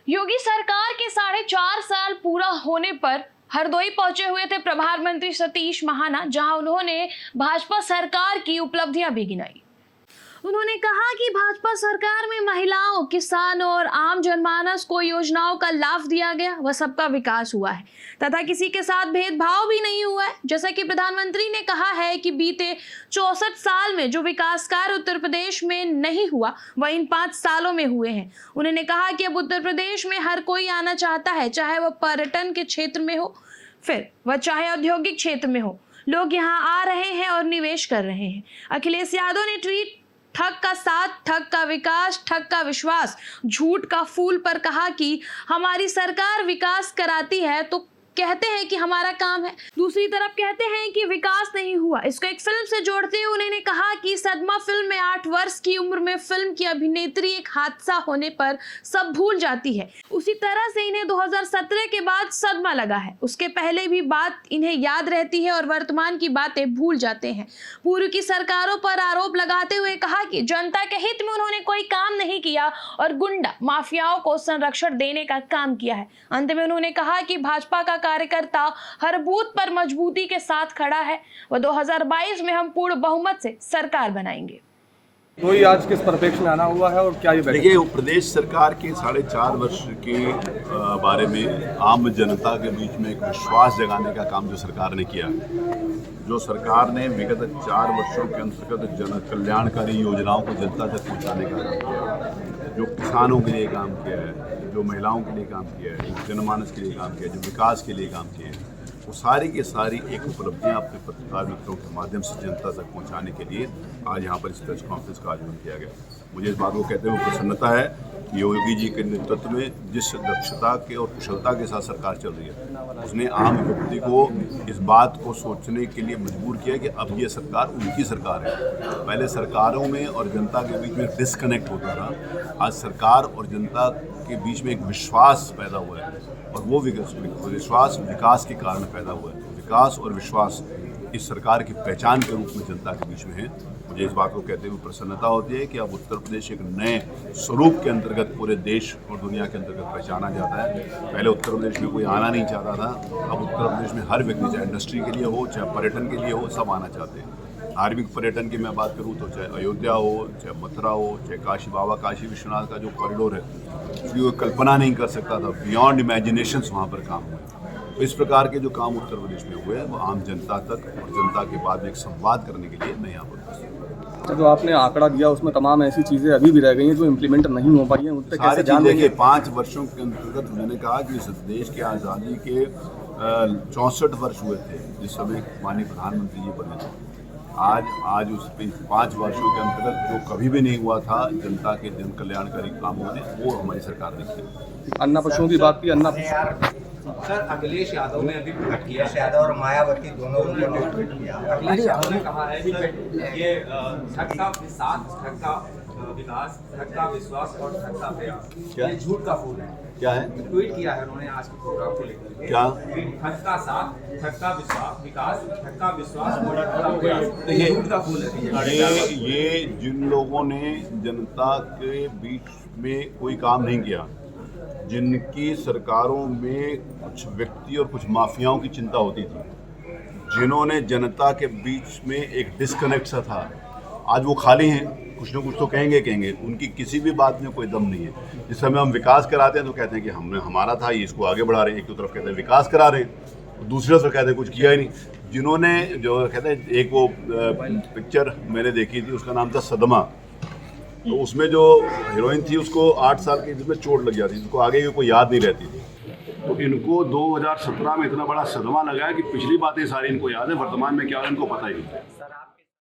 योगी सरकार के 4.5 साल पूरा होने पर हरदोई पहुंचे हुए थे प्रभारी सतीश महाना, जहां उन्होंने भाजपा सरकार की उपलब्धियां भी गिनाई। उन्होंने कहा कि भाजपा सरकार में महिलाओं, किसानों और आम जनमानस को योजनाओं का लाभ दिया गया, वह सबका विकास हुआ है तथा किसी के साथ भेदभाव भी नहीं हुआ है। जैसा कि प्रधानमंत्री ने कहा है कि बीते 64 साल में जो विकास कार्य उत्तर प्रदेश में नहीं हुआ वह इन 5 सालों में हुए हैं। उन्होंने कहा कि अब उत्तर प्रदेश में हर कोई आना चाहता है, चाहे वह पर्यटन के क्षेत्र में हो, फिर वह चाहे औद्योगिक क्षेत्र में हो। लोग यहाँ आ रहे हैं और निवेश कर रहे हैं। अखिलेश यादव ने ट्वीट ठग का साथ, ठग का विकास, ठग का विश्वास, झूठ का फूल पर कहा कि हमारी सरकार विकास कराती है तो कहते हैं कि हमारा काम है, दूसरी तरफ कहते हैं कि विकास नहीं हुआ। इसको एक फिल्म से जोड़ते हुए उन्होंने कहा कि सदमा फिल्म में 8 वर्ष की उम्र में फिल्म की अभिनेत्री एक हादसा होने पर सब भूल जाती है, उसी तरह से इन्हें 2017 के बाद सदमा लगा है। उसके पहले भी बात इन्हें याद रहती है और वर्तमान की बातें भूल जाते हैं। पूर्व की सरकारों पर आरोप लगाते हुए कहा कि जनता के हित में उन्होंने कोई काम नहीं किया और गुंडा माफियाओं को संरक्षण देने का काम किया है। अंत में उन्होंने कहा कि भाजपा का कार्यकर्ता हर बूथ पर मजबूती के साथ खड़ा है, वह 2022 में हम पूर्ण बहुमत से सरकार बनाएंगे। तो ये आज किस परिप्रेक्ष्य में आना हुआ है और क्या ये देखिए, प्रदेश सरकार के 4.5 वर्ष के बारे में आम जनता के बीच में एक विश्वास जगाने का काम जो सरकार ने किया, जो सरकार ने विगत 4 वर्षों के अंतर्गत जन कल्याणकारी योजनाओं को जनता तक पहुंचाने का काम किया, जो किसानों के लिए काम किया है, जो महिलाओं के लिए काम किया है, जो जनमानस के लिए काम किया है, जो विकास के लिए काम किया है, वो सारी की सारी एक उपलब्धियां अपने पत्रकार मित्रों के माध्यम से जनता तक पहुंचाने के लिए आज यहाँ पर इस प्रेस कॉन्फ्रेंस का आयोजन किया गया। मुझे इस बात को कहते हुए प्रसन्नता है कि योगी जी के नेतृत्व में जिस दक्षता के और कुशलता के साथ सरकार चल रही है, उसने आम व्यक्ति को इस बात को सोचने के लिए मजबूर किया कि अब ये सरकार उनकी सरकार है। पहले सरकारों में और जनता के बीच में डिस्कनेक्ट होता था, आज सरकार और जनता के बीच में एक विश्वास पैदा हुआ है और वो विश्वास विकास के कारण पैदा हुआ है। विकास और विश्वास इस सरकार की पहचान के रूप में जनता के बीच में है। मुझे इस बात को कहते हुए प्रसन्नता होती है कि अब उत्तर प्रदेश एक नए स्वरूप के अंतर्गत पूरे देश और दुनिया के अंतर्गत पहचाना जाता है। पहले उत्तर प्रदेश में कोई आना नहीं चाहता था, अब उत्तर प्रदेश में हर व्यक्ति, चाहे इंडस्ट्री के लिए हो, चाहे पर्यटन के लिए हो, सब आना चाहते हैं। धार्मिक पर्यटन की मैं बात करूं तो चाहे अयोध्या हो, चाहे मथुरा हो, चाहे काशी, बाबा काशी विश्वनाथ का जो कॉरिडोर है, उसकी कोई कल्पना नहीं कर सकता था, बियॉन्ड इमेजिनेशंस वहाँ पर काम हुए। तो इस प्रकार के जो काम उत्तर प्रदेश में हुए हैं वो आम जनता तक और जनता के बाद में एक संवाद करने के लिए मैं यहाँ पर उपस्थित हूँ। जो आपने आंकड़ा दिया उसमेमें तमाम ऐसी चीज़ें अभी भी रह गई हैं जो इम्प्लीमेंट नहीं हो पाई हैं, उन पर कैसे जान लेंगे? 5 वर्षों के अंतर्गत मैंने कहा कि इस देश के आज़ादी के 64 वर्ष हुए थे जिस समय माननीय प्रधानमंत्री जी बने थे। आज उस 5 वर्षों के अंतर्गत जो कभी भी नहीं हुआ था जनता के जन कल्याणकारी कामों ने, वो हमारी सरकार ने किया। अन्ना पशुओं की बात की, अन्ना पशु सर, अखिलेश यादव ने अभी ट्वीट किया, अखिलेश यादव और मायावती दोनों ने ट्वीट किया। अखिलेश यादव ने कहा है कि ये ठग का साथ, ठग का विकास, ठग का विश्वास और ठग का प्रयास, ये झूठ का फूल है। क्या है? ट्वीट किया है उन्होंने आज के प्रोग्राम को लेकर। क्या? ठग का साथ, ठग का विकास, ठग का विश्वास और ठग का प्रयास, ये झूठ का फूल है। ये जिन लोगों ने जनता के बीच में कोई काम नहीं किया, जिनकी सरकारों में कुछ व्यक्ति और कुछ माफियाओं की चिंता होती थी, जिन्होंने जनता के बीच में एक डिस्कनेक्ट सा था, आज वो खाली हैं। कुछ ना कुछ तो कहेंगे, उनकी किसी भी बात में कोई दम नहीं है। जिस समय हम विकास कराते हैं तो कहते हैं कि हमने हमारा था, ये इसको आगे बढ़ा रहे हैं। एक तो तरफ कहते हैं विकास करा रहे हैं, दूसरी तरफ कहते हैं कुछ किया ही नहीं। जिन्होंने जो कहते हैं, एक वो पिक्चर मैंने देखी थी, उसका नाम था सदमा, तो उसमें जो हीरोइन थी उसको 8 साल की जिसमें चोट लग जाती थी, उसको आगे की कोई याद नहीं रहती थी। तो इनको 2017 में इतना बड़ा सदमा लगा है कि पिछली बातें सारी इनको याद है, वर्तमान में क्या है इनको पता ही नहीं।